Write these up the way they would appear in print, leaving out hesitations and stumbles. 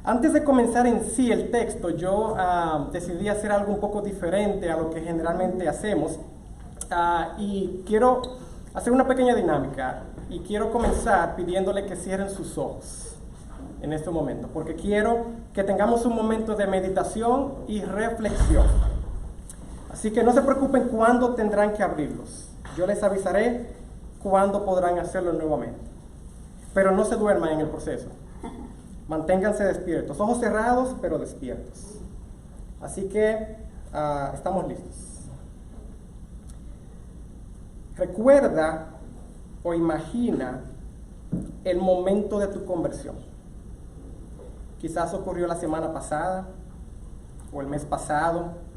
Antes de comenzar en sí el texto, yo decidí hacer algo un poco diferente a lo que generalmente hacemos y quiero hacer una pequeña dinámica y quiero comenzar pidiéndole que cierren sus ojos en este momento, porque quiero que tengamos un momento de meditación y reflexión. Así que no se preocupen cuándo tendrán que abrirlos. Yo les avisaré cuándo podrán hacerlo nuevamente. Pero no se duerman en el proceso. Manténganse despiertos, ojos cerrados, pero despiertos. Así que estamos listos. Recuerda o imagina el momento de tu conversión. Quizás ocurrió la semana pasada o el mes pasado.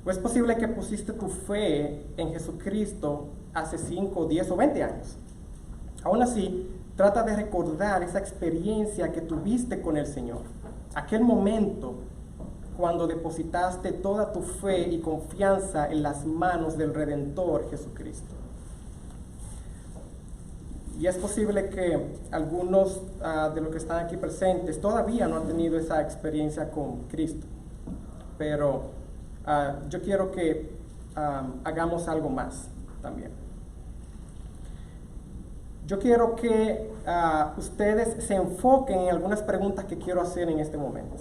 O es posible que pusiste tu fe en Jesucristo hace 5, 10 o 20 años. Aún así, trata de recordar esa experiencia que tuviste con el Señor. Aquel momento cuando depositaste toda tu fe y confianza en las manos del Redentor Jesucristo. Y es posible que algunos de los que están aquí presentes todavía no han tenido esa experiencia con Cristo. Pero yo quiero que hagamos algo más también. Yo quiero que ustedes se enfoquen en algunas preguntas que quiero hacer en este momento.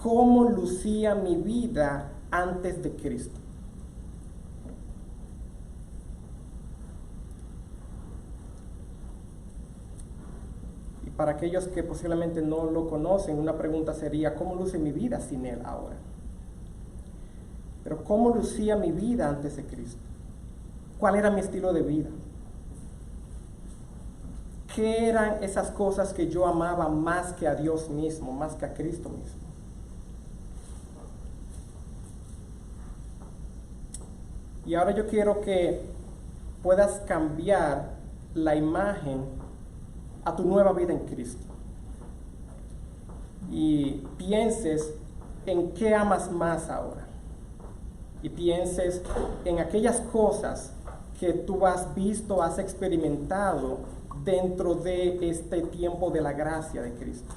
¿Cómo lucía mi vida antes de Cristo? Y para aquellos que posiblemente no lo conocen, una pregunta sería, ¿cómo luce mi vida sin Él ahora? Pero ¿cómo lucía mi vida antes de Cristo? ¿Cuál era mi estilo de vida? ¿Qué eran esas cosas que yo amaba más que a Dios mismo, más que a Cristo mismo? Y ahora yo quiero que puedas cambiar la imagen a tu nueva vida en Cristo. Y pienses en qué amas más ahora. Y pienses en aquellas cosas que tú has visto, has experimentado dentro de este tiempo de la gracia de Cristo.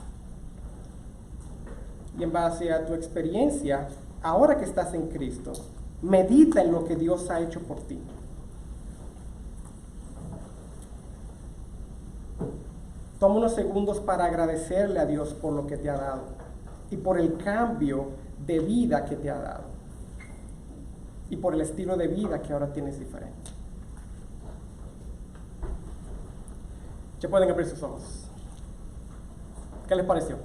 Y en base a tu experiencia, ahora que estás en Cristo, medita en lo que Dios ha hecho por ti. Toma unos segundos para agradecerle a Dios por lo que te ha dado y por el cambio de vida que te ha dado y por el estilo de vida que ahora tienes diferente. Ya pueden abrir sus ojos. ¿Qué les pareció?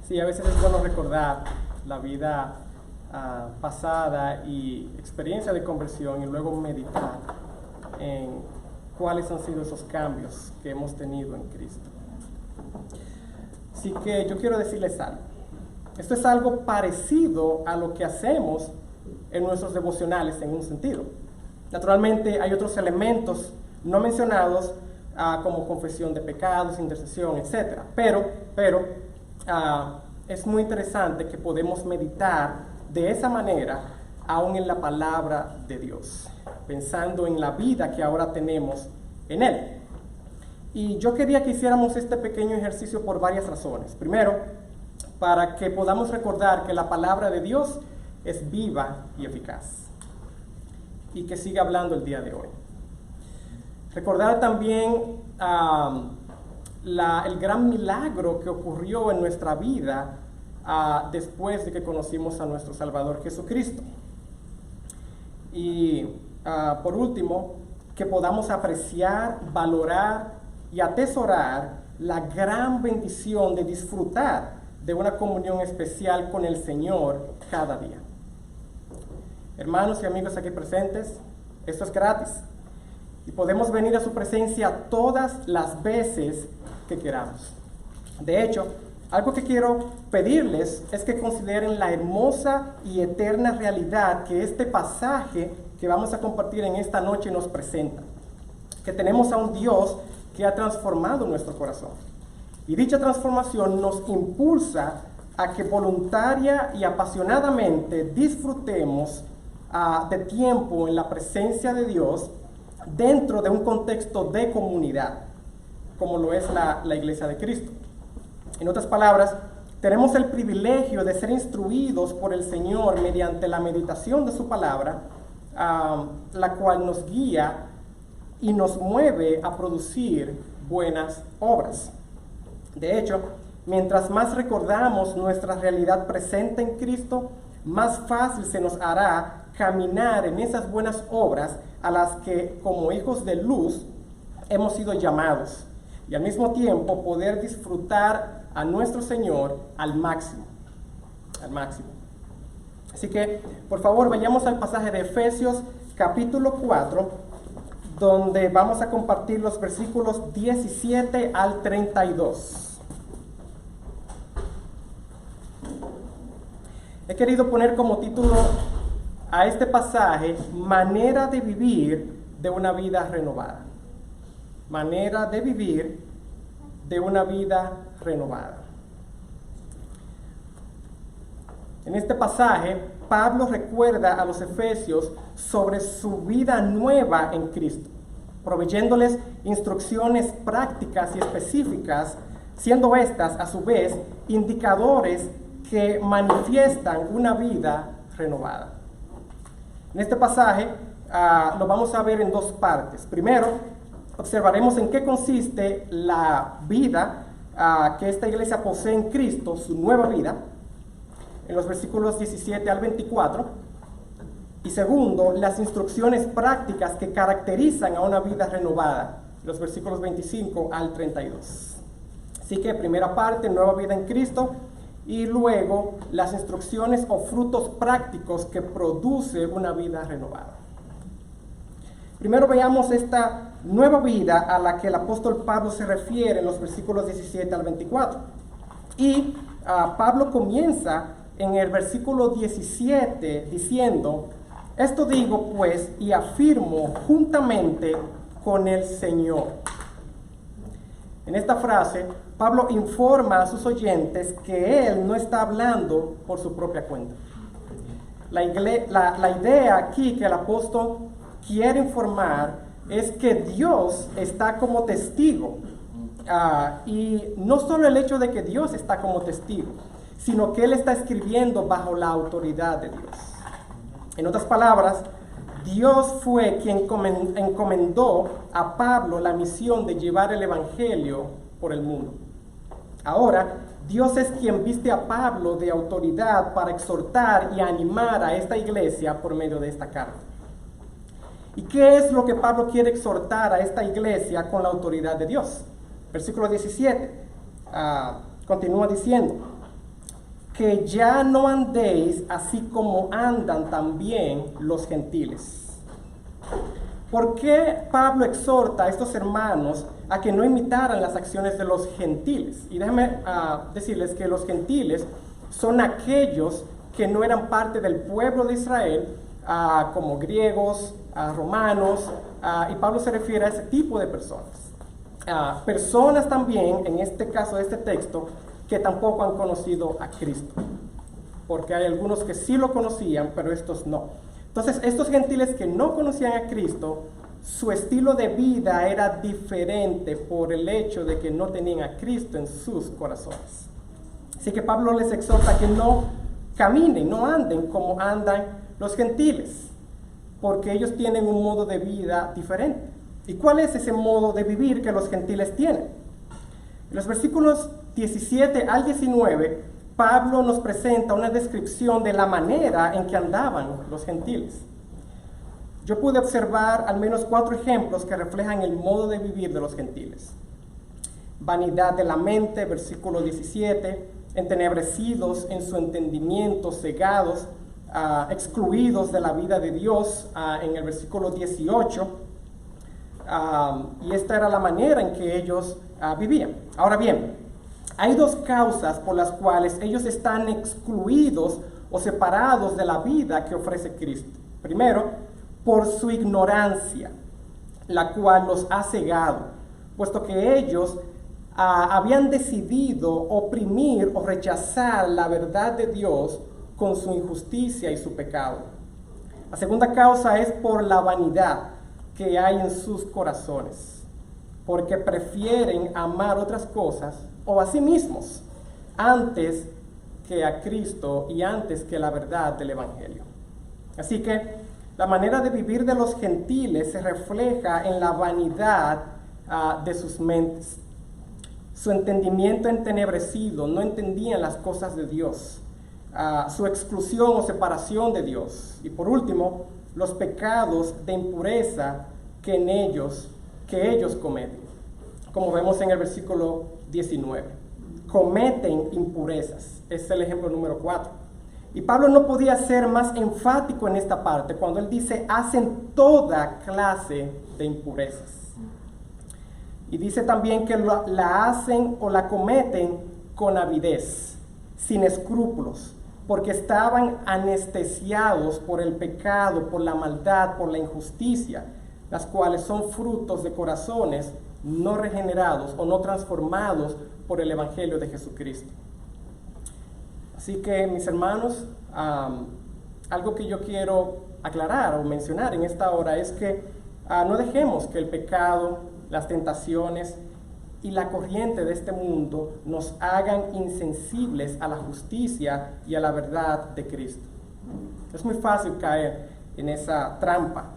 Sí, a veces es bueno recordar la vida pasada y experiencia de conversión y luego meditar en cuáles han sido esos cambios que hemos tenido en Cristo. Así que yo quiero decirles algo. Esto es algo parecido a lo que hacemos en nuestros devocionales en un sentido. Naturalmente hay otros elementos no mencionados como confesión de pecados, intercesión, etc. Pero es muy interesante que podemos meditar de esa manera aún en la palabra de Dios, pensando en la vida que ahora tenemos en Él. Y yo quería que hiciéramos este pequeño ejercicio por varias razones. Primero, para que podamos recordar que la palabra de Dios es viva y eficaz y que sigue hablando el día de hoy. Recordar también el gran milagro que ocurrió en nuestra vida después de que conocimos a nuestro Salvador Jesucristo. Y por último, que podamos apreciar, valorar y atesorar la gran bendición de disfrutar de una comunión especial con el Señor cada día. Hermanos y amigos aquí presentes, esto es gratis y podemos venir a su presencia todas las veces que queramos. De hecho, algo que quiero pedirles es que consideren la hermosa y eterna realidad que este pasaje que vamos a compartir en esta noche nos presenta. Que tenemos a un Dios que ha transformado nuestro corazón. Y dicha transformación nos impulsa a que voluntaria y apasionadamente disfrutemos de tiempo en la presencia de Dios dentro de un contexto de comunidad. como lo es la Iglesia de Cristo. En otras palabras, tenemos el privilegio de ser instruidos por el Señor mediante la meditación de su palabra, la cual nos guía y nos mueve a producir buenas obras. De hecho, mientras más recordamos nuestra realidad presente en Cristo, más fácil se nos hará caminar en esas buenas obras a las que, como hijos de luz, hemos sido llamados, y al mismo tiempo poder disfrutar a nuestro Señor al máximo. Al máximo. Así que, por favor, vayamos al pasaje de Efesios capítulo 4, donde vamos a compartir los versículos 17 al 32. He querido poner como título a este pasaje, manera de vivir de una vida renovada. Manera de vivir de una vida renovada. En este pasaje, Pablo recuerda a los efesios sobre su vida nueva en Cristo, proveyéndoles instrucciones prácticas y específicas, siendo estas, a su vez, indicadores que manifiestan una vida renovada. En este pasaje lo vamos a ver en dos partes. Primero, observaremos en qué consiste la vida que esta iglesia posee en Cristo, su nueva vida, en los versículos 17 al 24. Y segundo, las instrucciones prácticas que caracterizan a una vida renovada, los versículos 25 al 32. Así que primera parte, nueva vida en Cristo, y luego las instrucciones o frutos prácticos que produce una vida renovada. Primero veamos esta nueva vida a la que el apóstol Pablo se refiere en los versículos 17 al 24. Y Pablo comienza en el versículo 17 diciendo: esto digo pues y afirmo juntamente con el Señor. En esta frase, Pablo informa a sus oyentes que él no está hablando por su propia cuenta. La idea aquí que el apóstol quiere informar es que Dios está como testigo. Y no solo el hecho de que Dios está como testigo, sino que él está escribiendo bajo la autoridad de Dios. En otras palabras, Dios fue quien encomendó a Pablo la misión de llevar el evangelio por el mundo. Ahora, Dios es quien viste a Pablo de autoridad para exhortar y animar a esta iglesia por medio de esta carta. ¿Y qué es lo que Pablo quiere exhortar a esta iglesia con la autoridad de Dios? Versículo 17 continúa diciendo: que ya no andéis así como andan también los gentiles. ¿Por qué Pablo exhorta a estos hermanos a que no imitaran las acciones de los gentiles? Y déjenme decirles que los gentiles son aquellos que no eran parte del pueblo de Israel, como griegos, romanos, y Pablo se refiere a ese tipo de personas. Personas también, en este caso de este texto, que tampoco han conocido a Cristo, porque hay algunos que sí lo conocían, pero estos no. Entonces, estos gentiles que no conocían a Cristo, su estilo de vida era diferente por el hecho de que no tenían a Cristo en sus corazones. Así que Pablo les exhorta que no caminen, no anden como andan los gentiles, porque ellos tienen un modo de vida diferente. ¿Y cuál es ese modo de vivir que los gentiles tienen? En los versículos 17 al 19, Pablo nos presenta una descripción de la manera en que andaban los gentiles. Yo pude observar al menos 4 ejemplos que reflejan el modo de vivir de los gentiles. Vanidad de la mente, versículo 17, entenebrecidos en su entendimiento, cegados, excluidos de la vida de Dios, en el versículo 18, y esta era la manera en que ellos vivían. Ahora bien, hay 2 causas por las cuales ellos están excluidos o separados de la vida que ofrece Cristo. Primero, por su ignorancia, la cual los ha cegado, puesto que ellos habían decidido oprimir o rechazar la verdad de Dios con su injusticia y su pecado. La segunda causa es por la vanidad que hay en sus corazones, porque prefieren amar otras cosas o a sí mismos antes que a Cristo y antes que la verdad del Evangelio. Así que la manera de vivir de los gentiles se refleja en la vanidad de sus mentes. Su entendimiento entenebrecido, no entendían las cosas de Dios. Su exclusión o separación de Dios. Y por último, los pecados de impureza que ellos cometen. Como vemos en el versículo 19. Cometen impurezas. Es el ejemplo número 4. Y Pablo no podía ser más enfático en esta parte cuando él dice, hacen toda clase de impurezas. Y dice también que la hacen o la cometen con avidez, sin escrúpulos, porque estaban anestesiados por el pecado, por la maldad, por la injusticia, las cuales son frutos de corazones no regenerados o no transformados por el Evangelio de Jesucristo. Así que, mis hermanos, algo que yo quiero aclarar o mencionar en esta hora es que no dejemos que el pecado, las tentaciones y la corriente de este mundo nos hagan insensibles a la justicia y a la verdad de Cristo. Es muy fácil caer en esa trampa.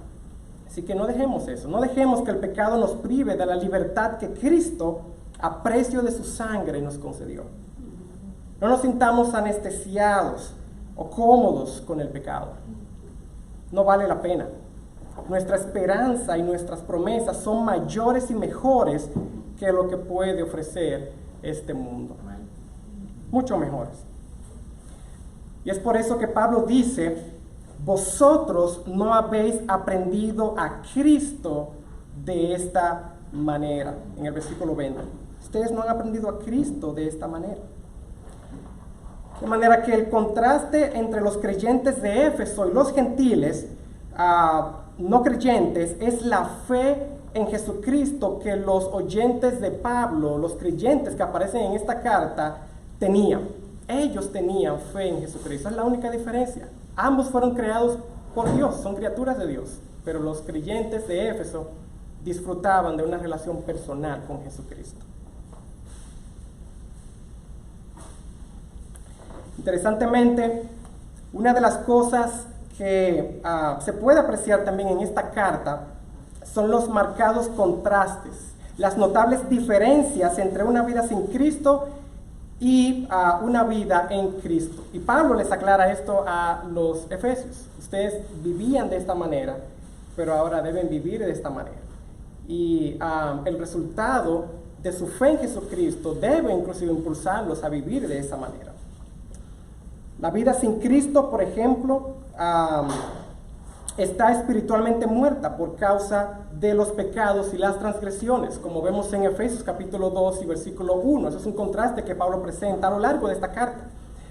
Así que no dejemos eso, no dejemos que el pecado nos prive de la libertad que Cristo, a precio de su sangre, nos concedió. No nos sintamos anestesiados o cómodos con el pecado. No vale la pena. Nuestra esperanza y nuestras promesas son mayores y mejores que lo que puede ofrecer este mundo. Mucho mejores. Y es por eso que Pablo dice, vosotros no habéis aprendido a Cristo de esta manera. En el versículo 20. Ustedes no han aprendido a Cristo de esta manera. De manera que el contraste entre los creyentes de Éfeso y los gentiles no creyentes es la fe en Jesucristo que los oyentes de Pablo, los creyentes que aparecen en esta carta, tenían. Ellos tenían fe en Jesucristo, es la única diferencia. Ambos fueron creados por Dios, son criaturas de Dios, pero los creyentes de Éfeso disfrutaban de una relación personal con Jesucristo. Interesantemente, una de las cosas que se puede apreciar también en esta carta son los marcados contrastes, las notables diferencias entre una vida sin Cristo y una vida en Cristo. Y Pablo les aclara esto a los efesios. Ustedes vivían de esta manera, pero ahora deben vivir de esta manera. Y el resultado de su fe en Jesucristo debe inclusive impulsarlos a vivir de esa manera. La vida sin Cristo, por ejemplo, está espiritualmente muerta por causa de los pecados y las transgresiones, como vemos en Efesios capítulo 2 y versículo 1. Eso es un contraste que Pablo presenta a lo largo de esta carta.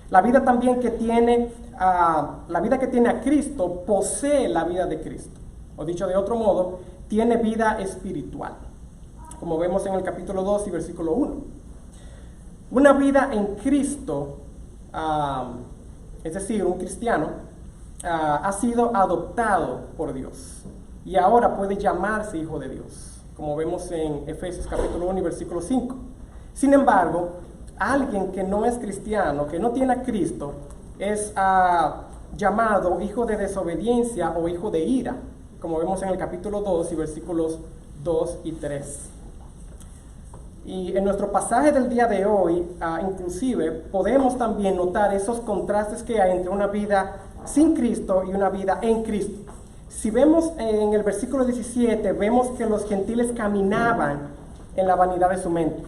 La vida también que tiene a Cristo posee la vida de Cristo. O dicho de otro modo, tiene vida espiritual, como vemos en el capítulo 2 y versículo 1. Una vida en Cristo, es decir, un cristiano, ha sido adoptado por Dios y ahora puede llamarse hijo de Dios, como vemos en Efesios capítulo 1 y versículo 5. Sin embargo, alguien que no es cristiano, que no tiene a Cristo, es llamado hijo de desobediencia o hijo de ira, como vemos en el capítulo 2 y versículos 2 y 3. Y en nuestro pasaje del día de hoy, inclusive, podemos también notar esos contrastes que hay entre una vida sin Cristo y una vida en Cristo. Si vemos en el versículo 17, vemos que los gentiles caminaban en la vanidad de su mente.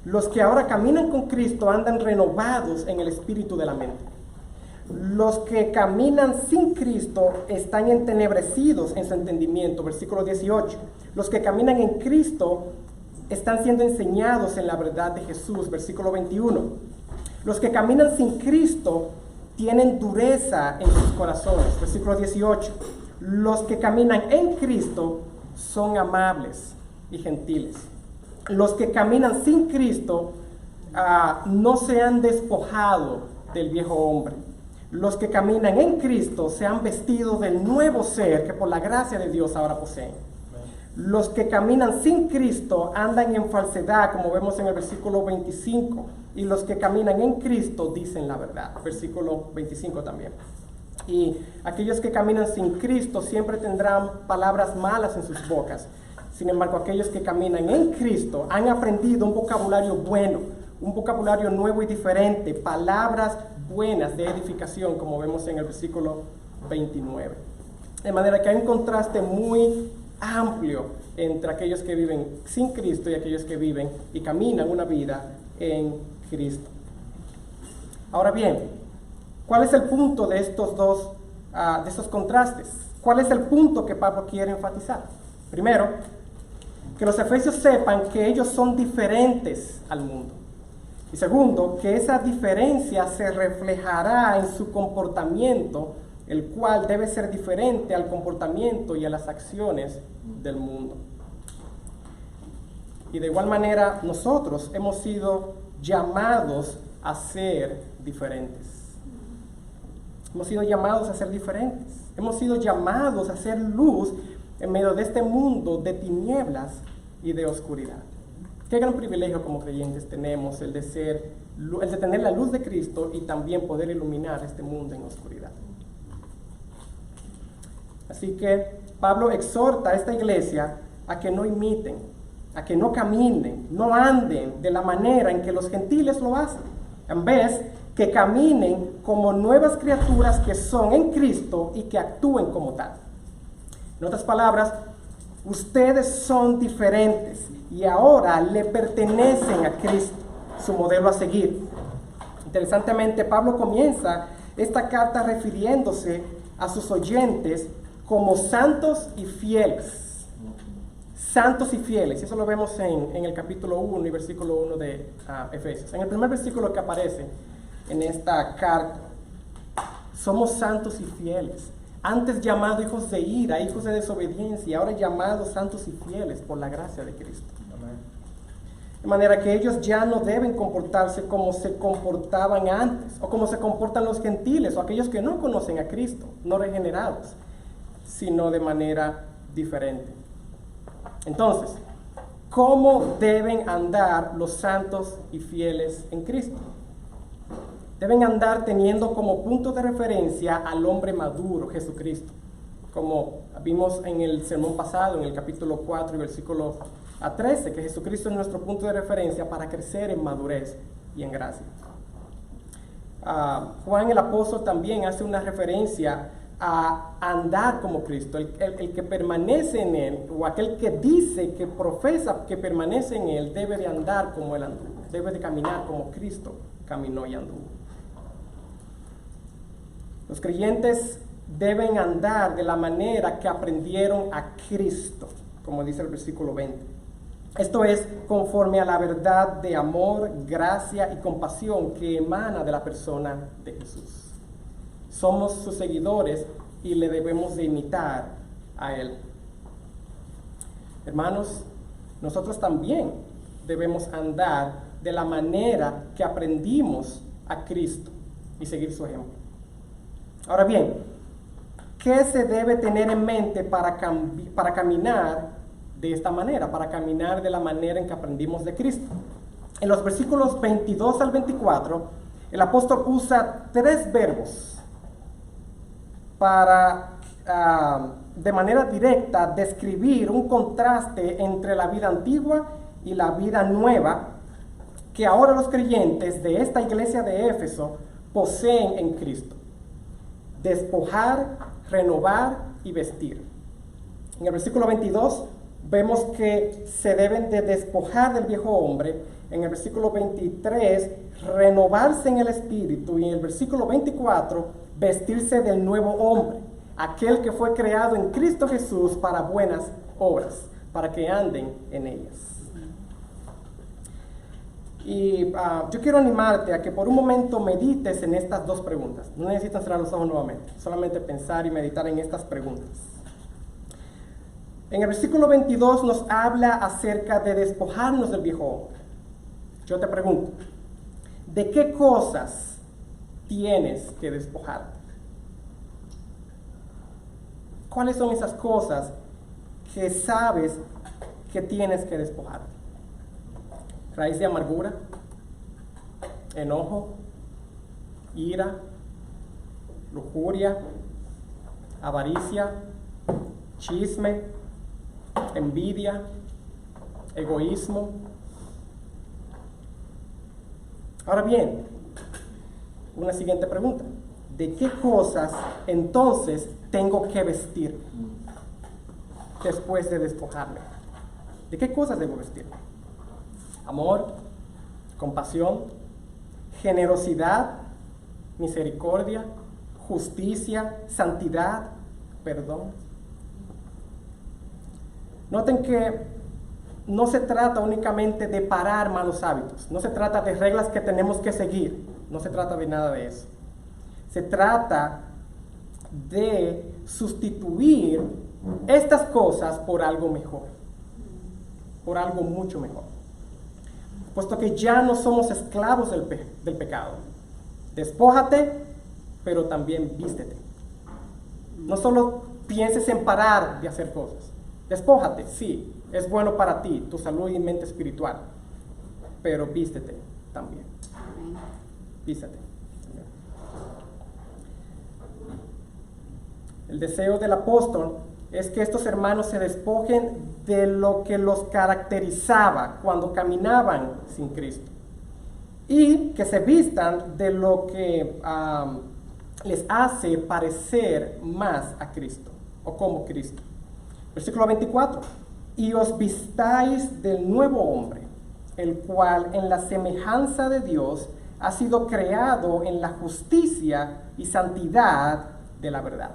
Los que ahora caminan con Cristo andan renovados en el espíritu de la mente. Los que caminan sin Cristo están entenebrecidos en su entendimiento. Versículo 18. Los que caminan en Cristo están siendo enseñados en la verdad de Jesús. Versículo 21. Los que caminan sin Cristo tienen dureza en sus corazones. Versículo 18. Los que caminan en Cristo son amables y gentiles. Los que caminan sin Cristo no se han despojado del viejo hombre. Los que caminan en Cristo se han vestido del nuevo ser que por la gracia de Dios ahora poseen. Los que caminan sin Cristo andan en falsedad, como vemos en el versículo 25, y los que caminan en Cristo dicen la verdad. Versículo 25 también. Y aquellos que caminan sin Cristo siempre tendrán palabras malas en sus bocas. Sin embargo, aquellos que caminan en Cristo han aprendido un vocabulario bueno, un vocabulario nuevo y diferente, palabras buenas de edificación, como vemos en el versículo 29. De manera que hay un contraste muy amplio entre aquellos que viven sin Cristo y aquellos que viven y caminan una vida en Cristo. Ahora bien, ¿cuál es el punto de estos dos, de estos contrastes? ¿Cuál es el punto que Pablo quiere enfatizar? Primero, que los efesios sepan que ellos son diferentes al mundo. Y segundo, que esa diferencia se reflejará en su comportamiento, el cual debe ser diferente al comportamiento y a las acciones del mundo. Y de igual manera, nosotros hemos sido llamados a ser diferentes. Hemos sido llamados a ser diferentes. Hemos sido llamados a ser luz en medio de este mundo de tinieblas y de oscuridad. Qué gran privilegio como creyentes tenemos el de tener la luz de Cristo y también poder iluminar este mundo en oscuridad. Así que Pablo exhorta a esta iglesia a que no imiten, a que no caminen, no anden de la manera en que los gentiles lo hacen. En vez, que caminen como nuevas criaturas que son en Cristo y que actúen como tal. En otras palabras, ustedes son diferentes y ahora le pertenecen a Cristo, su modelo a seguir. Interesantemente, Pablo comienza esta carta refiriéndose a sus oyentes como santos y fieles. Santos y fieles. Eso lo vemos en el capítulo 1 y versículo 1 de Efesios. En el primer versículo que aparece en esta carta, somos santos y fieles. Antes llamados hijos de ira, hijos de desobediencia, ahora llamados santos y fieles por la gracia de Cristo. Amén. De manera que ellos ya no deben comportarse como se comportaban antes, o como se comportan los gentiles, o aquellos que no conocen a Cristo, no regenerados, sino de manera diferente. Entonces, ¿cómo deben andar los santos y fieles en Cristo? Deben andar teniendo como punto de referencia al hombre maduro, Jesucristo. Como vimos en el sermón pasado, en el capítulo 4 y versículo 13, que Jesucristo es nuestro punto de referencia para crecer en madurez y en gracia. Juan el apóstol también hace una referencia a andar como Cristo. El que permanece en Él, o aquel que dice, que profesa que permanece en Él, debe de andar como Él anduvo, debe de caminar como Cristo caminó y anduvo. Los creyentes deben andar de la manera que aprendieron a Cristo, como dice el versículo 20. Esto es conforme a la verdad de amor, gracia y compasión que emana de la persona de Jesús. Somos sus seguidores y le debemos de imitar a Él. Hermanos, nosotros también debemos andar de la manera que aprendimos a Cristo y seguir su ejemplo. Ahora bien, ¿qué se debe tener en mente para caminar de esta manera, para caminar de la manera en que aprendimos de Cristo? En los versículos 22 al 24, el apóstol usa 3 verbos para, de manera directa, describir un contraste entre la vida antigua y la vida nueva que ahora los creyentes de esta iglesia de Éfeso poseen en Cristo. Despojar, renovar y vestir. En el versículo 22 vemos que se deben de despojar del viejo hombre. En el versículo 23, renovarse en el espíritu. Y en el versículo 24, vestirse del nuevo hombre, aquel que fue creado en Cristo Jesús para buenas obras, para que anden en ellas. Y yo quiero animarte a que por un momento medites en estas 2 preguntas. No necesitas cerrar los ojos nuevamente, solamente pensar y meditar en estas preguntas. En el versículo 22 nos habla acerca de despojarnos del viejo hombre. Yo te pregunto, ¿de qué cosas tienes que despojarte? ¿Cuáles son esas cosas que sabes que tienes que despojarte. Raíz de amargura, enojo, ira, lujuria, avaricia, chisme, envidia, egoísmo. Ahora bien, una siguiente pregunta. ¿De qué cosas entonces tengo que vestir después de despojarme? ¿De qué cosas debo vestirme? Amor, compasión, generosidad, misericordia, justicia, santidad, perdón. Noten que no se trata únicamente de parar malos hábitos, no se trata de reglas que tenemos que seguir, no se trata de nada de eso. Se trata de sustituir estas cosas por algo mejor, por algo mucho mejor. Puesto que ya no somos esclavos del pecado. Despójate, pero también vístete. No solo pienses en parar de hacer cosas. Despójate, sí, es bueno para ti, tu salud y mente espiritual, pero vístete también. Vístete. El deseo del apóstol es que estos hermanos se despojen de lo que los caracterizaba cuando caminaban sin Cristo y que se vistan de lo que les hace parecer más a Cristo o como Cristo. Versículo 24. Y os vistáis del nuevo hombre, el cual en la semejanza de Dios ha sido creado en la justicia y santidad de la verdad.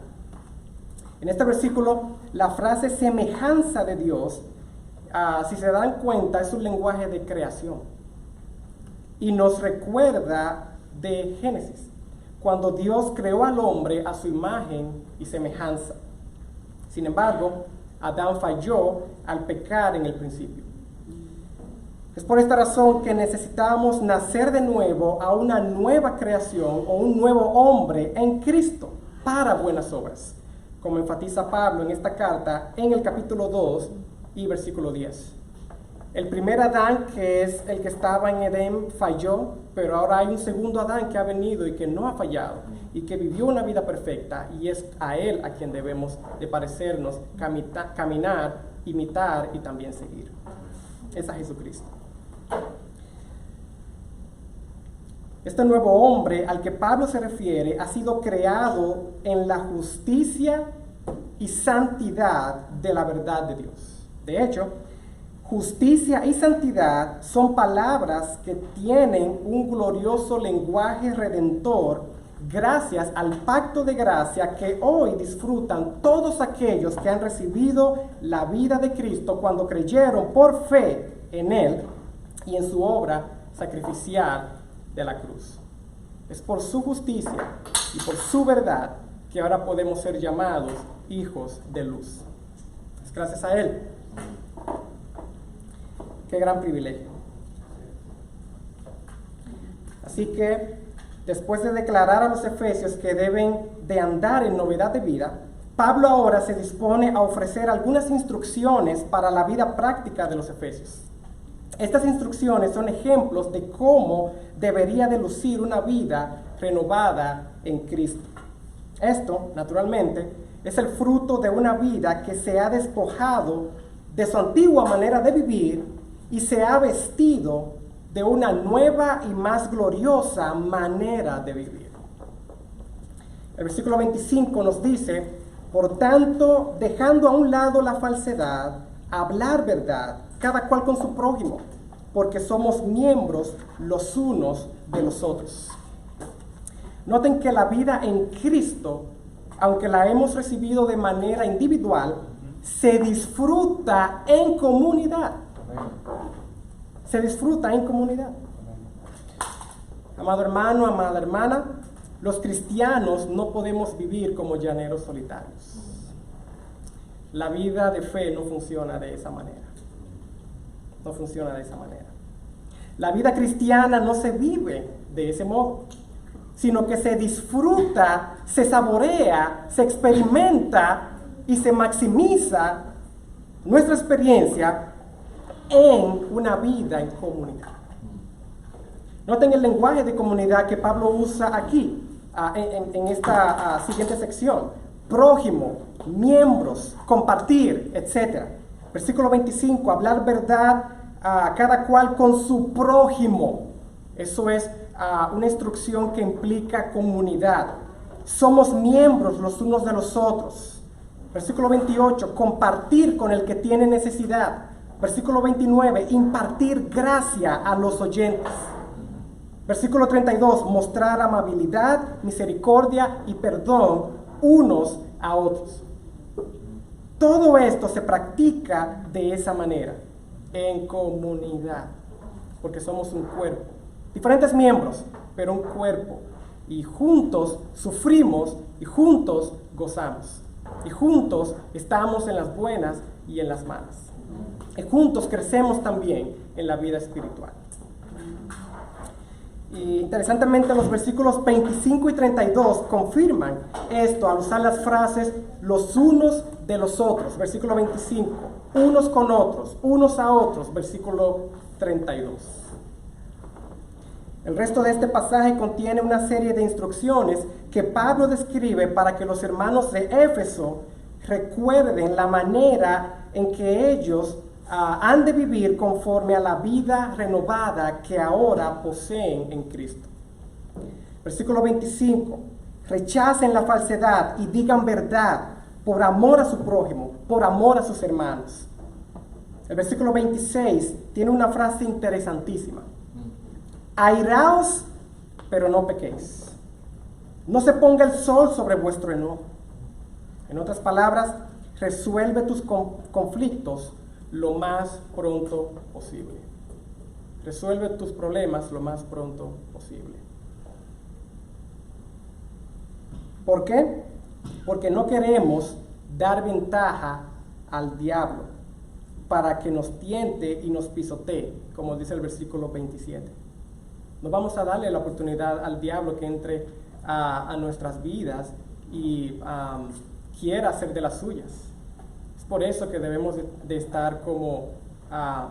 En este versículo, la frase semejanza de Dios, si se dan cuenta, es un lenguaje de creación. Y nos recuerda de Génesis, cuando Dios creó al hombre a su imagen y semejanza. Sin embargo, Adán falló al pecar en el principio. Es por esta razón que necesitamos nacer de nuevo a una nueva creación o un nuevo hombre en Cristo para buenas obras, como enfatiza Pablo en esta carta en el capítulo 2 y versículo 10. El primer Adán, que es el que estaba en Edén, falló, pero ahora hay un segundo Adán que ha venido y que no ha fallado y que vivió una vida perfecta, y es a él a quien debemos de parecernos, caminar, imitar y también seguir. Es a Jesucristo. Este nuevo hombre al que Pablo se refiere ha sido creado en la justicia y santidad de la verdad de Dios. De hecho, justicia y santidad son palabras que tienen un glorioso lenguaje redentor gracias al pacto de gracia que hoy disfrutan todos aquellos que han recibido la vida de Cristo cuando creyeron por fe en Él y en su obra sacrificial de la cruz. Es por su justicia y por su verdad que ahora podemos ser llamados hijos de luz. Es gracias a Él. Qué gran privilegio. Así que, después de declarar a los efesios que deben de andar en novedad de vida, Pablo ahora se dispone a ofrecer algunas instrucciones para la vida práctica de los efesios. Estas instrucciones son ejemplos de cómo debería de lucir una vida renovada en Cristo. Esto, naturalmente, es el fruto de una vida que se ha despojado de su antigua manera de vivir y se ha vestido de una nueva y más gloriosa manera de vivir. El versículo 25 nos dice: por tanto, dejando a un lado la falsedad, hablar verdad, cada cual con su prójimo, porque somos miembros los unos de los otros. Noten que la vida en Cristo, aunque la hemos recibido de manera individual, se disfruta en comunidad. Se disfruta en comunidad. Amado hermano, amada hermana, los cristianos no podemos vivir como llaneros solitarios. La vida de fe no funciona de esa manera. No funciona de esa manera. La vida cristiana no se vive de ese modo, sino que se disfruta, se saborea, se experimenta y se maximiza nuestra experiencia en una vida en comunidad. Noten el lenguaje de comunidad que Pablo usa aquí, en esta siguiente sección. Prójimo, miembros, compartir, etc. Versículo 25, hablar verdad a cada cual con su prójimo. Eso es una instrucción que implica comunidad. Somos miembros los unos de los otros. Versículo 28, compartir con el que tiene necesidad. Versículo 29, impartir gracia a los oyentes. Versículo 32, mostrar amabilidad, misericordia y perdón unos a otros. Todo esto se practica de esa manera, en comunidad, porque somos un cuerpo. Diferentes miembros, pero un cuerpo. Y juntos sufrimos y juntos gozamos. Y juntos estamos en las buenas y en las malas. Y juntos crecemos también en la vida espiritual. Y interesantemente los versículos 25 y 32 confirman esto al usar las frases los unos de los otros. Versículo 25, unos con otros, unos a otros. Versículo 32. El resto de este pasaje contiene una serie de instrucciones que Pablo describe para que los hermanos de Éfeso recuerden la manera en que ellos han de vivir conforme a la vida renovada que ahora poseen en Cristo. Versículo 25. Rechacen la falsedad y digan verdad por amor a su prójimo, por amor a sus hermanos. El versículo 26 tiene una frase interesantísima. Airaos, pero no pequéis. No se ponga el sol sobre vuestro enojo. En otras palabras, resuelve tus conflictos lo más pronto posible. Resuelve tus problemas lo más pronto posible. ¿Por qué? Porque no queremos dar ventaja al diablo para que nos tiente y nos pisotee, como dice el versículo 27. No vamos a darle la oportunidad al diablo que entre a nuestras vidas y quiera hacer de las suyas. Es por eso que debemos de estar como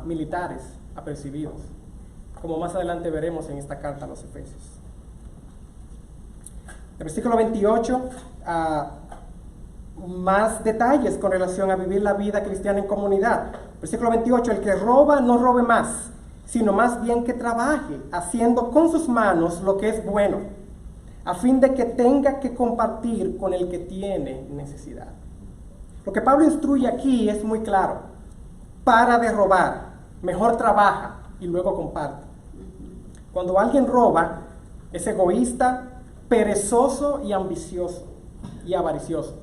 militares apercibidos, como más adelante veremos en esta carta a los Efesios. El versículo 28, más detalles con relación a vivir la vida cristiana en comunidad. Versículo 28, el que roba no robe más, sino más bien que trabaje, haciendo con sus manos lo que es bueno, a fin de que tenga que compartir con el que tiene necesidad. Lo que Pablo instruye aquí es muy claro. Para de robar, mejor trabaja y luego comparte. Cuando alguien roba, es egoísta, perezoso y ambicioso y avaricioso.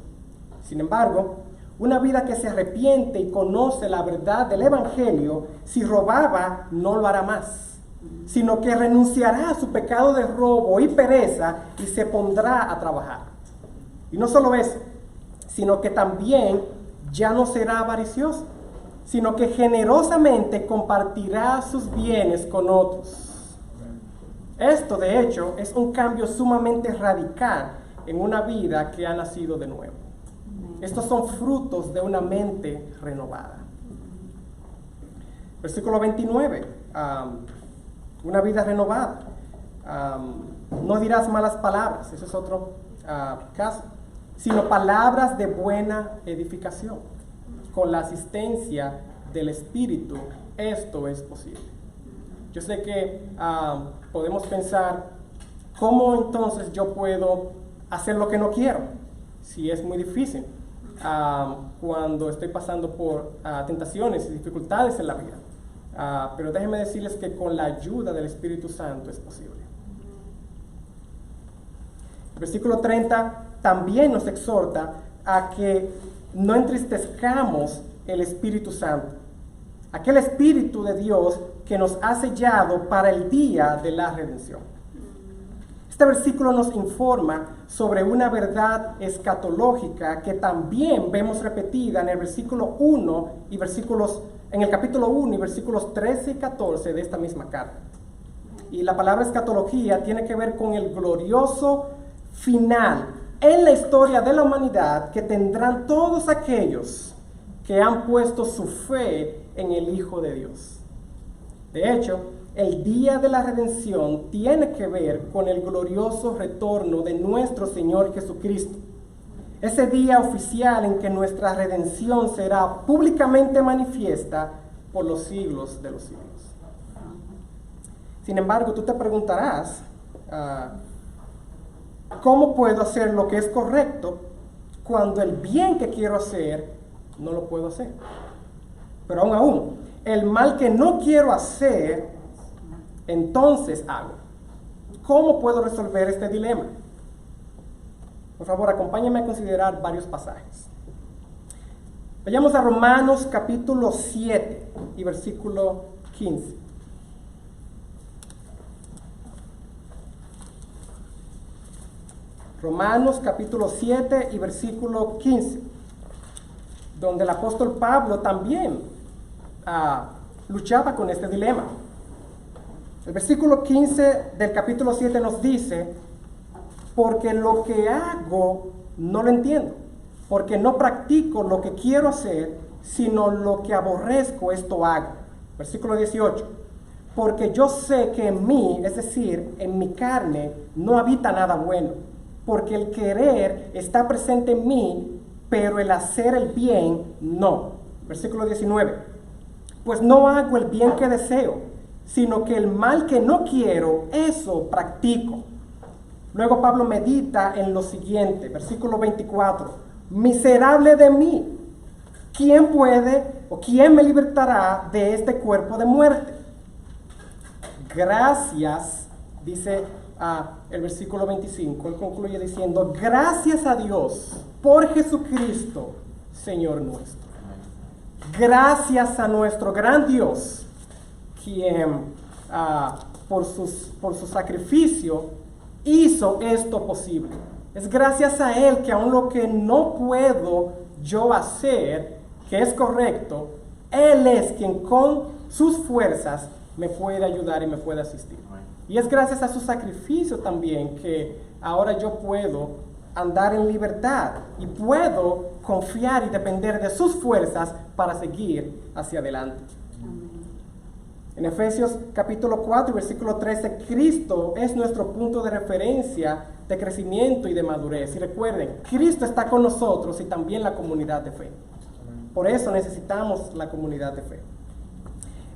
Sin embargo, una vida que se arrepiente y conoce la verdad del Evangelio, si robaba, no lo hará más, sino que renunciará a su pecado de robo y pereza y se pondrá a trabajar. Y no solo eso, sino que también ya no será avaricioso, sino que generosamente compartirá sus bienes con otros. Esto, de hecho, es un cambio sumamente radical en una vida que ha nacido de nuevo. Estos son frutos de una mente renovada. Versículo 29, una vida renovada. No dirás malas palabras, ese es otro caso, sino palabras de buena edificación. Con la asistencia del Espíritu, esto es posible. Yo sé que podemos pensar, ¿cómo entonces yo puedo hacer lo que no quiero? Si es muy difícil. Cuando estoy pasando por tentaciones y dificultades en la vida. Pero déjenme decirles que con la ayuda del Espíritu Santo es posible. El versículo 30 también nos exhorta a que no entristezcamos el Espíritu Santo, aquel Espíritu de Dios que nos ha sellado para el día de la redención. Este versículo nos informa sobre una verdad escatológica que también vemos repetida en el versículo 1 y en el capítulo 1 y versículos 13 y 14 de esta misma carta. Y la palabra escatología tiene que ver con el glorioso final en la historia de la humanidad que tendrán todos aquellos que han puesto su fe en el Hijo de Dios. De hecho, el día de la redención tiene que ver con el glorioso retorno de nuestro Señor Jesucristo. Ese día oficial en que nuestra redención será públicamente manifiesta por los siglos de los siglos. Sin embargo, tú te preguntarás, ¿cómo puedo hacer lo que es correcto cuando el bien que quiero hacer no lo puedo hacer? Pero aún, el mal que no quiero hacer, entonces hago. ¿Cómo puedo resolver este dilema? Por favor, acompáñame a considerar varios pasajes. Vayamos a Romanos capítulo 7 y versículo 15. Romanos capítulo 7 y versículo 15, donde el apóstol Pablo también luchaba con este dilema. El versículo 15 del capítulo 7 nos dice: porque lo que hago no lo entiendo, porque no practico lo que quiero hacer, sino lo que aborrezco, esto hago. Versículo 18: porque yo sé que en mí, es decir, en mi carne, no habita nada bueno, porque el querer está presente en mí, pero el hacer el bien no. Versículo 19: pues no hago el bien que deseo, sino que el mal que no quiero, eso practico. Luego Pablo medita en lo siguiente, versículo 24: miserable de mí, ¿quién puede o quién me libertará de este cuerpo de muerte? Gracias, dice el versículo 25, él concluye diciendo: gracias a Dios por Jesucristo, Señor nuestro. Gracias a nuestro gran Dios, quien por su sacrificio hizo esto posible. Es gracias a Él que aun lo que no puedo yo hacer, que es correcto, Él es quien con sus fuerzas me puede ayudar y me puede asistir. Y es gracias a su sacrificio también que ahora yo puedo andar en libertad y puedo confiar y depender de sus fuerzas para seguir hacia adelante. En Efesios capítulo 4, versículo 13, Cristo es nuestro punto de referencia de crecimiento y de madurez. Y recuerden, Cristo está con nosotros y también la comunidad de fe. Por eso necesitamos la comunidad de fe.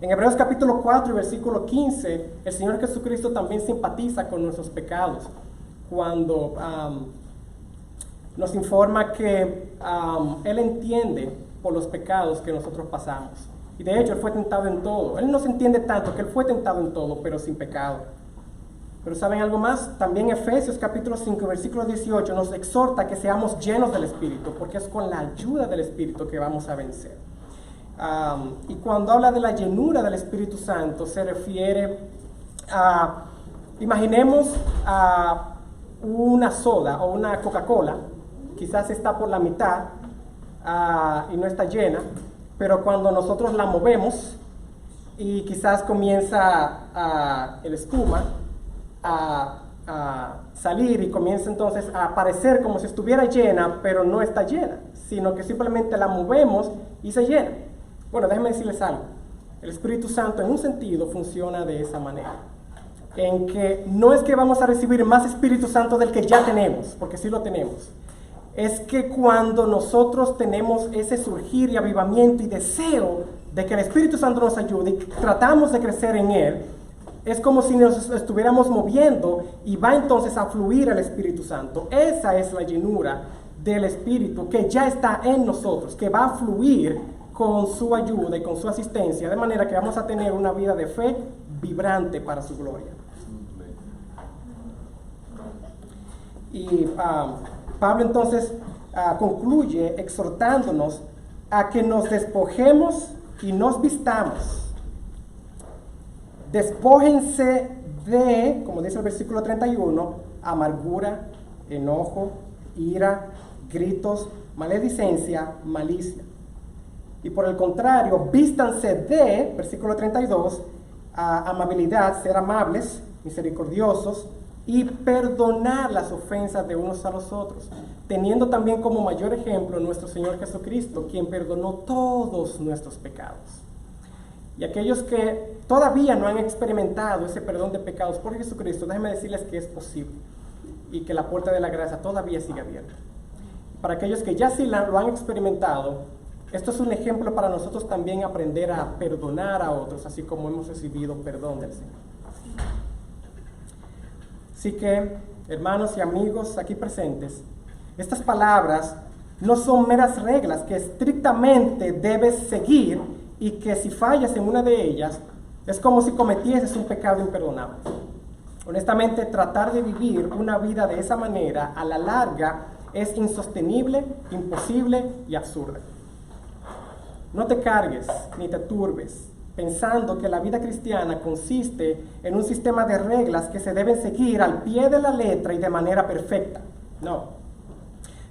En Hebreos capítulo 4 y versículo 15, el Señor Jesucristo también simpatiza con nuestros pecados cuando nos informa que Él entiende por los pecados que nosotros pasamos. Y de hecho, Él fue tentado en todo. Él no se entiende tanto que Él fue tentado en todo, pero sin pecado. Pero ¿saben algo más? También Efesios capítulo 5, versículo 18 nos exhorta que seamos llenos del Espíritu, porque es con la ayuda del Espíritu que vamos a vencer. Y cuando habla de la llenura del Espíritu Santo, se refiere a, imaginemos una soda o una Coca-Cola, quizás está por la mitad y no está llena, pero cuando nosotros la movemos y quizás comienza el espuma a salir y comienza entonces a parecer como si estuviera llena, pero no está llena, sino que simplemente la movemos y se llena. Bueno, déjenme decirles algo. El Espíritu Santo en un sentido funciona de esa manera, en que no es que vamos a recibir más Espíritu Santo del que ya tenemos, porque sí lo tenemos. Es que cuando nosotros tenemos ese surgir y avivamiento y deseo de que el Espíritu Santo nos ayude y tratamos de crecer en Él, es como si nos estuviéramos moviendo y va entonces a fluir el Espíritu Santo. Esa es la llenura del Espíritu que ya está en nosotros, que va a fluir con su ayuda y con su asistencia, de manera que vamos a tener una vida de fe vibrante para su gloria. Y Pablo entonces concluye exhortándonos a que nos despojemos y nos vistamos. Despójense de, como dice el versículo 31, amargura, enojo, ira, gritos, maledicencia, malicia. Y por el contrario, vístanse de, versículo 32, amabilidad, ser amables, misericordiosos, y perdonar las ofensas de unos a los otros, teniendo también como mayor ejemplo nuestro Señor Jesucristo, quien perdonó todos nuestros pecados. Y aquellos que todavía no han experimentado ese perdón de pecados por Jesucristo, déjenme decirles que es posible y que la puerta de la gracia todavía sigue abierta. Para aquellos que ya sí lo han experimentado, esto es un ejemplo para nosotros también aprender a perdonar a otros, así como hemos recibido perdón del Señor. Así que, hermanos y amigos aquí presentes, estas palabras no son meras reglas que estrictamente debes seguir y que si fallas en una de ellas, es como si cometieses un pecado imperdonable. Honestamente, tratar de vivir una vida de esa manera a la larga es insostenible, imposible y absurda. No te cargues ni te turbes pensando que la vida cristiana consiste en un sistema de reglas que se deben seguir al pie de la letra y de manera perfecta. No.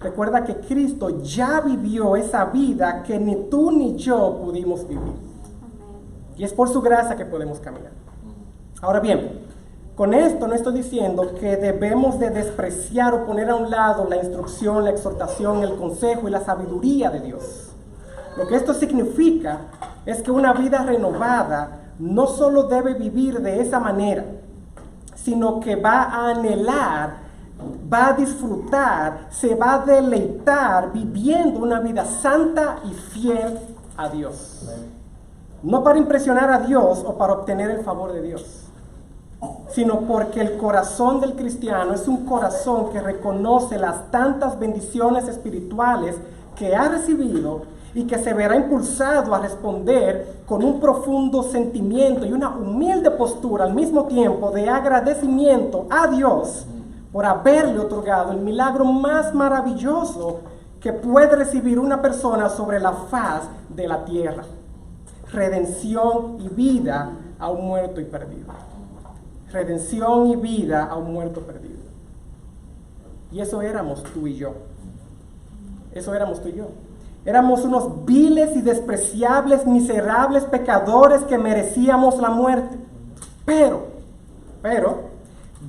Recuerda que Cristo ya vivió esa vida que ni tú ni yo pudimos vivir. Y es por su gracia que podemos caminar. Ahora bien, con esto no estoy diciendo que debemos de despreciar o poner a un lado la instrucción, la exhortación, el consejo y la sabiduría de Dios. Lo que esto significa es que una vida renovada no solo debe vivir de esa manera, sino que va a anhelar, va a disfrutar, se va a deleitar viviendo una vida santa y fiel a Dios. No para impresionar a Dios o para obtener el favor de Dios, sino porque el corazón del cristiano es un corazón que reconoce las tantas bendiciones espirituales que ha recibido y que se verá impulsado a responder con un profundo sentimiento y una humilde postura al mismo tiempo de agradecimiento a Dios por haberle otorgado el milagro más maravilloso que puede recibir una persona sobre la faz de la tierra: redención y vida a un muerto y perdido. Redención y vida a un muerto perdido. Y eso éramos tú y yo. Eso éramos tú y yo. Éramos unos viles y despreciables, miserables pecadores que merecíamos la muerte. Pero,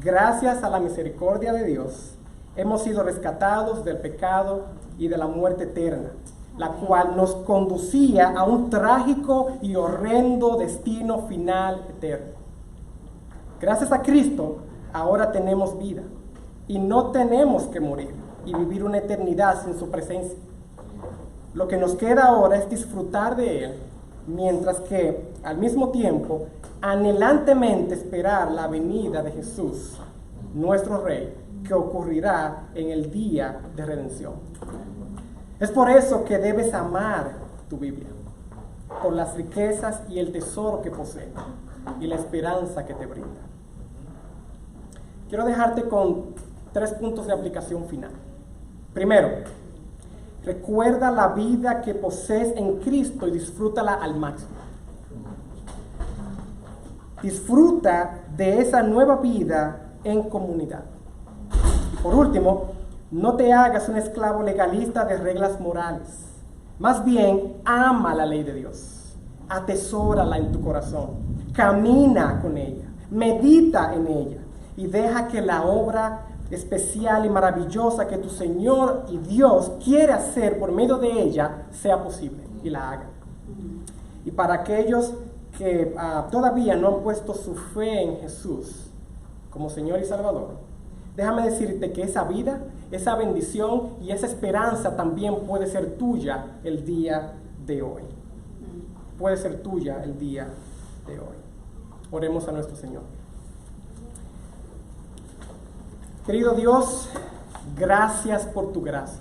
gracias a la misericordia de Dios, hemos sido rescatados del pecado y de la muerte eterna, la cual nos conducía a un trágico y horrendo destino final eterno. Gracias a Cristo, ahora tenemos vida y no tenemos que morir y vivir una eternidad sin su presencia. Lo que nos queda ahora es disfrutar de Él, mientras que, al mismo tiempo, anhelantemente esperar la venida de Jesús, nuestro Rey, que ocurrirá en el día de redención. Es por eso que debes amar tu Biblia, por las riquezas y el tesoro que posee, y la esperanza que te brinda. Quiero dejarte con 3 puntos de aplicación final. Primero, recuerda la vida que posees en Cristo y disfrútala al máximo. Disfruta de esa nueva vida en comunidad. Y por último, no te hagas un esclavo legalista de reglas morales. Más bien, ama la ley de Dios. Atesórala en tu corazón. Camina con ella. Medita en ella. Y deja que la obra especial y maravillosa que tu Señor y Dios quiere hacer por medio de ella sea posible y la haga. Y para aquellos que todavía no han puesto su fe en Jesús como Señor y Salvador, déjame decirte que esa vida, esa bendición y esa esperanza también puede ser tuya el día de hoy. Puede ser tuya el día de hoy. Oremos a nuestro Señor. Querido Dios, gracias por tu gracia.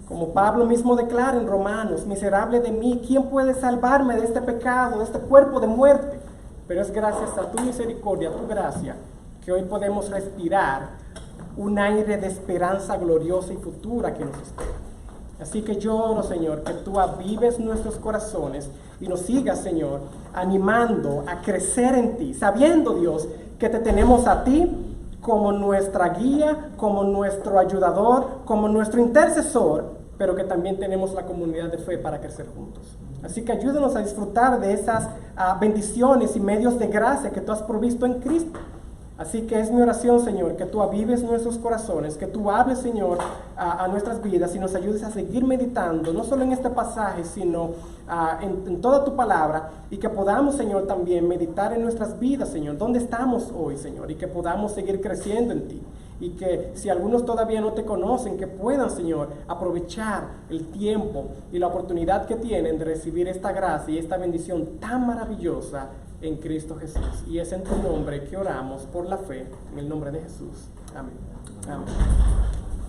Como Pablo mismo declara en Romanos: miserable de mí, ¿quién puede salvarme de este pecado, de este cuerpo de muerte? Pero es gracias a tu misericordia, a tu gracia, que hoy podemos respirar un aire de esperanza gloriosa y futura que nos espera. Así que yo oro, Señor, que tú avives nuestros corazones y nos sigas, Señor, animando a crecer en ti, sabiendo, Dios, que te tenemos a ti como nuestra guía, como nuestro ayudador, como nuestro intercesor, pero que también tenemos la comunidad de fe para crecer juntos. Así que ayúdanos a disfrutar de esas bendiciones y medios de gracia que tú has provisto en Cristo. Así que es mi oración, Señor, que tú avives nuestros corazones, que tú hables, Señor, a nuestras vidas y nos ayudes a seguir meditando, no solo en este pasaje, sino en toda tu palabra, y que podamos, Señor, también meditar en nuestras vidas, Señor, dónde estamos hoy, Señor, y que podamos seguir creciendo en ti. Y que si algunos todavía no te conocen, que puedan, Señor, aprovechar el tiempo y la oportunidad que tienen de recibir esta gracia y esta bendición tan maravillosa en Cristo Jesús. Y es en tu nombre que oramos por la fe, en el nombre de Jesús. Amén. Amén.